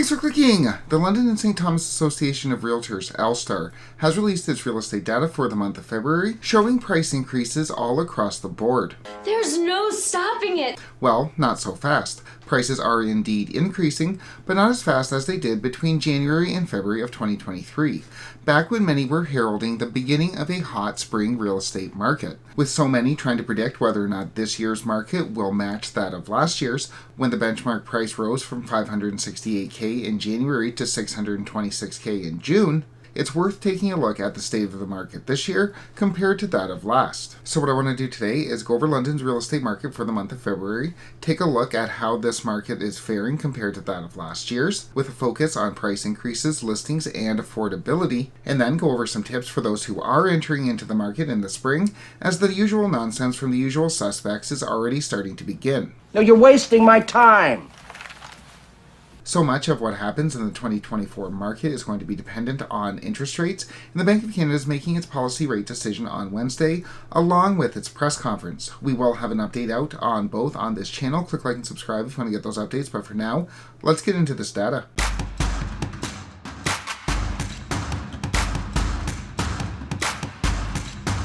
Thanks for clicking! The London and St. Thomas Association of Realtors, LSTAR, has released its real estate data for the month of February, showing price increases all across the board. There's no stopping it! Well, not so fast. Prices are indeed increasing, but not as fast as they did between January and February of 2023, back when many were heralding the beginning of a hot spring real estate market. With so many trying to predict whether or not this year's market will match that of last year's, when the benchmark price rose from $568K in January to $626K in June, it's worth taking a look at the state of the market this year compared to that of last. So what I want to do today is go over London's real estate market for the month of February, take a look at how this market is faring compared to that of last year's, with a focus on price increases, listings, and affordability, and then go over some tips for those who are entering into the market in the spring, as the usual nonsense from the usual suspects is already starting to begin. No, you're wasting my time. So much of what happens in the 2024 market is going to be dependent on interest rates, and the Bank of Canada is making its policy rate decision on Wednesday, along with its press conference. We will have an update out on both on this channel. Click like and subscribe if you want to get those updates, but for now, let's get into this data.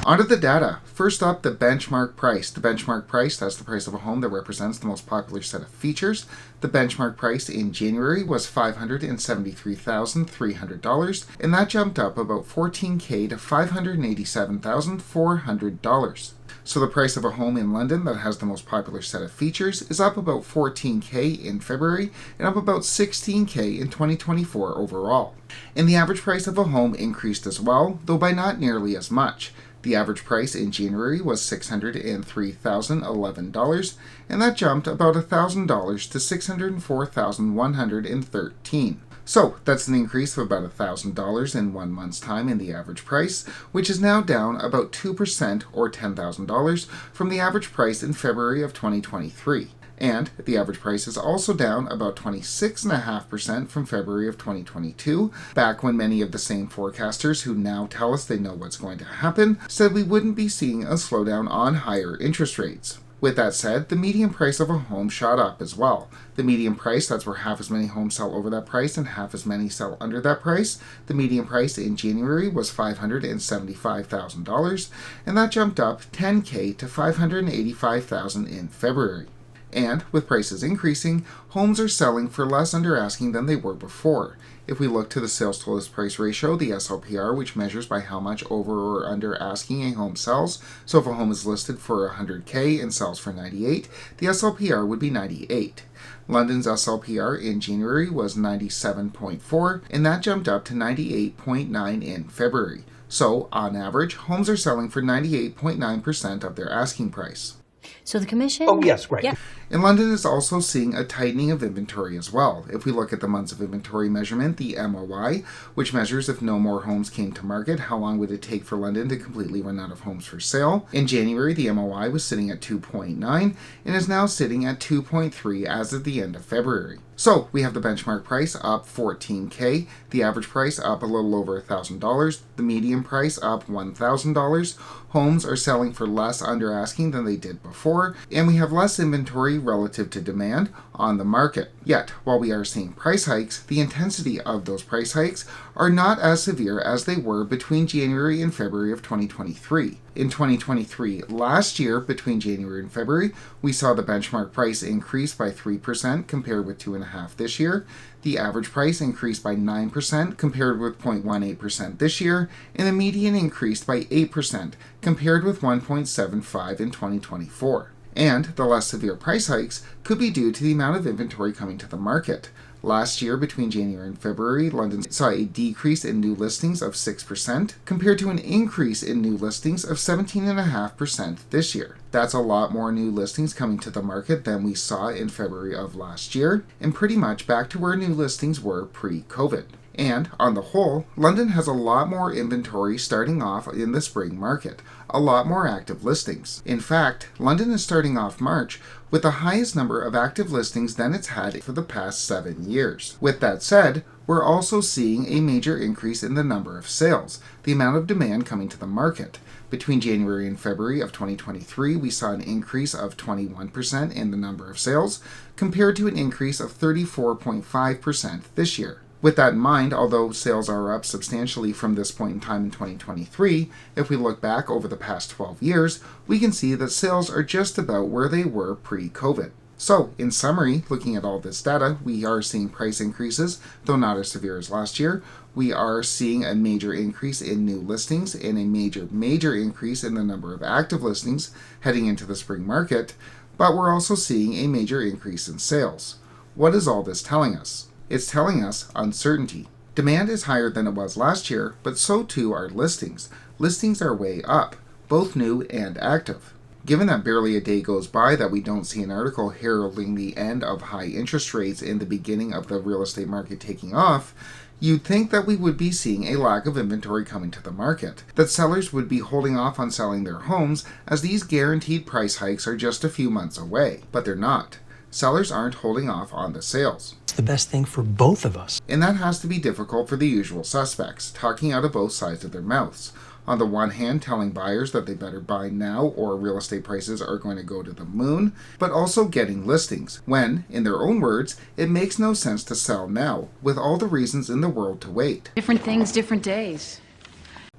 Onto the data. First up, the benchmark price. The benchmark price, that's the price of a home that represents the most popular set of features. The benchmark price in January was $573,300, and that jumped up about $14K to $587,400. So the price of a home in London that has the most popular set of features is up about $14K in February and up about $16K in 2024 overall. And the average price of a home increased as well, though by not nearly as much. The average price in January was $603,011, and that jumped about $1,000 to $604,113. So that's an increase of about $1,000 in 1 month's time in the average price, which is now down about 2% or $10,000 from the average price in February of 2023. And the average price is also down about 26.5% from February of 2022, back when many of the same forecasters who now tell us they know what's going to happen said we wouldn't be seeing a slowdown on higher interest rates. With that said, the median price of a home shot up as well. The median price, that's where half as many homes sell over that price and half as many sell under that price. The median price in January was $575,000, and that jumped up $10K to $585,000 in February. And with prices increasing, homes are selling for less under asking than they were before. If we look to the sales to list price ratio, the SLPR, which measures by how much over or under asking a home sells, so if a home is listed for $100K and sells for $98, the SLPR would be 98. London's SLPR in January was 97.4, and that jumped up to 98.9 in February. So, on average, homes are selling for 98.9% of their asking price. So the commission? Oh, yes, right. Yeah. And London is also seeing a tightening of inventory as well. If we look at the months of inventory measurement, the MOI, which measures if no more homes came to market, how long would it take for London to completely run out of homes for sale? In January, the MOI was sitting at 2.9 and is now sitting at 2.3 as of the end of February. So we have the benchmark price up $14K, the average price up a little over $1,000, the median price up $1,000. Homes are selling for less under asking than they did before, and we have less inventory relative to demand on the market. Yet, while we are seeing price hikes, the intensity of those price hikes are not as severe as they were between January and February of 2023. In 2023, last year, between January and February, we saw the benchmark price increase by 3% compared with 2.5% this year. The average price increased by 9% compared with 0.18% this year, and the median increased by 8% compared with 1.75% in 2024. And the less severe price hikes could be due to the amount of inventory coming to the market. Last year, between January and February, London saw a decrease in new listings of 6% compared to an increase in new listings of 17.5% this year. That's a lot more new listings coming to the market than we saw in February of last year, and pretty much back to where new listings were pre-COVID. And on the whole, London has a lot more inventory starting off in the spring market, a lot more active listings. In fact, London is starting off March with the highest number of active listings than it's had for the past 7 years. With that said, we're also seeing a major increase in the number of sales, the amount of demand coming to the market. Between January and February of 2023, we saw an increase of 21% in the number of sales, compared to an increase of 34.5% this year. With that in mind, although sales are up substantially from this point in time in 2023, if we look back over the past 12 years, we can see that sales are just about where they were pre-COVID. So, in summary, looking at all this data, we are seeing price increases, though not as severe as last year. We are seeing a major increase in new listings and a major increase in the number of active listings heading into the spring market, but we're also seeing a major increase in sales. What is all this telling us? It's telling us uncertainty. Demand is higher than it was last year, but so too are listings. Listings are way up, both new and active. Given that barely a day goes by that we don't see an article heralding the end of high interest rates and the beginning of the real estate market taking off, you'd think that we would be seeing a lack of inventory coming to the market, that sellers would be holding off on selling their homes as these guaranteed price hikes are just a few months away. But they're not. Sellers aren't holding off on the sales. It's the best thing for both of us. And that has to be difficult for the usual suspects, talking out of both sides of their mouths. On the one hand, telling buyers that they better buy now or real estate prices are going to go to the moon, but also getting listings, when, in their own words, it makes no sense to sell now, with all the reasons in the world to wait. Different things, different days.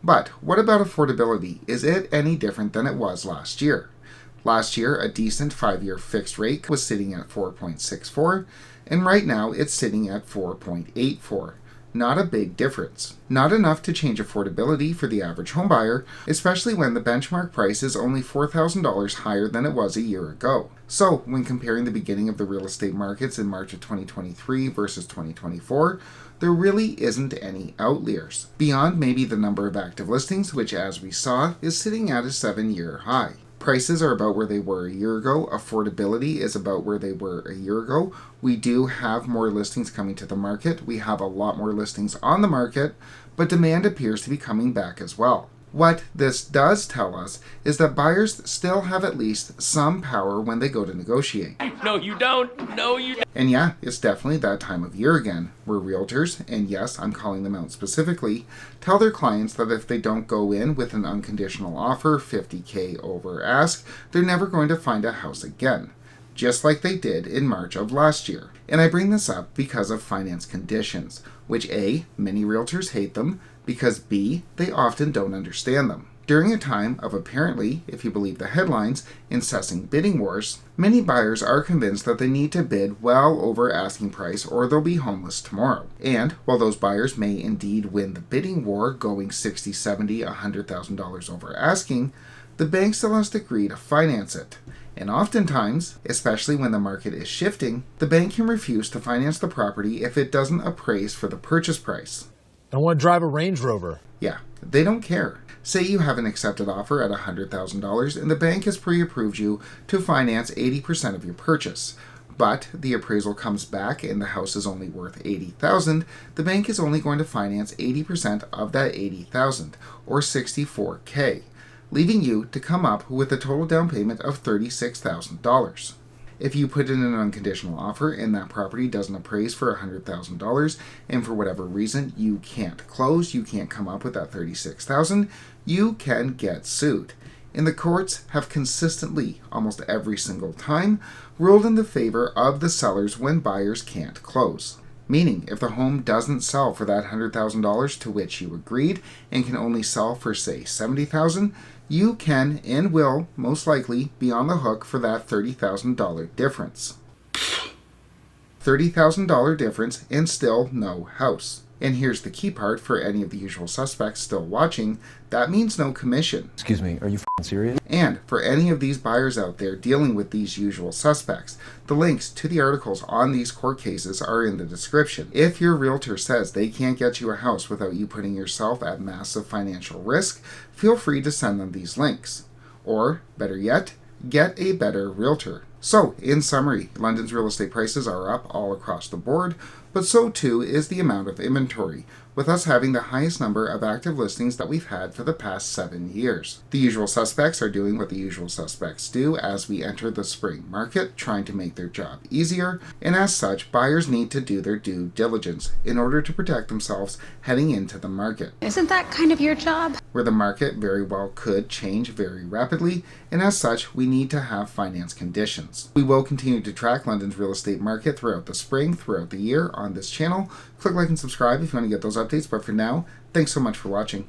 But what about affordability? Is it any different than it was last year? Last year, a decent 5-year fixed rate was sitting at 4.64, and right now it's sitting at 4.84. Not a big difference. Not enough to change affordability for the average homebuyer, especially when the benchmark price is only $4,000 higher than it was a year ago. So, when comparing the beginning of the real estate markets in March of 2023 versus 2024, there really isn't any outliers, beyond maybe the number of active listings, which as we saw, is sitting at a 7-year high. Prices are about where they were a year ago. Affordability is about where they were a year ago. We do have more listings coming to the market. We have a lot more listings on the market, but demand appears to be coming back as well. What this does tell us is that buyers still have at least some power when they go to negotiate. No, you don't. No, you don't. And yeah, it's definitely that time of year again, where realtors, and yes, I'm calling them out specifically, tell their clients that if they don't go in with an unconditional offer, $50,000 over ask, they're never going to find a house again, just like they did in March of last year. And I bring this up because of finance conditions, which A, many realtors hate them, because B, they often don't understand them. During a time of apparently, if you believe the headlines, incessant bidding wars, many buyers are convinced that they need to bid well over asking price or they'll be homeless tomorrow. And while those buyers may indeed win the bidding war going $60,000, $70,000, $100,000 over asking, the bank still has to agree to finance it. And oftentimes, especially when the market is shifting, the bank can refuse to finance the property if it doesn't appraise for the purchase price. I want to drive a Range Rover. Yeah, they don't care. Say you have an accepted offer at $100,000 and the bank has pre-approved you to finance 80% of your purchase. But the appraisal comes back and the house is only worth $80,000, the bank is only going to finance 80% of that $80,000, or $64,000, leaving you to come up with a total down payment of $36,000. If you put in an unconditional offer and that property doesn't appraise for $100,000 and for whatever reason you can't close, you can't come up with that $36,000, you can get sued. And the courts have consistently, almost every single time, ruled in the favor of the sellers when buyers can't close. Meaning, if the home doesn't sell for that $100,000 to which you agreed and can only sell for, say, $70,000, you can and will most likely be on the hook for that $30,000 difference. $30,000 difference and still no house. And here's the key part for any of the usual suspects still watching, that means no commission. Excuse me, are you serious? And for any of these buyers out there dealing with these usual suspects, the links to the articles on these court cases are in the description. If your realtor says they can't get you a house without you putting yourself at massive financial risk, feel free to send them these links. Or, better yet, get a better realtor. So, in summary, London's real estate prices are up all across the board. but so too is the amount of inventory, with us having the highest number of active listings that we've had for the past 7 years. The usual suspects are doing what the usual suspects do as we enter the spring market, trying to make their job easier, and as such, buyers need to do their due diligence in order to protect themselves heading into the market, Isn't that kind of your job? where the market very well could change very rapidly, and as such, we need to have finance conditions. We will continue to track London's real estate market throughout the spring, throughout the year on this channel. Click like and subscribe if you want to get those updates, but for now, thanks so much for watching.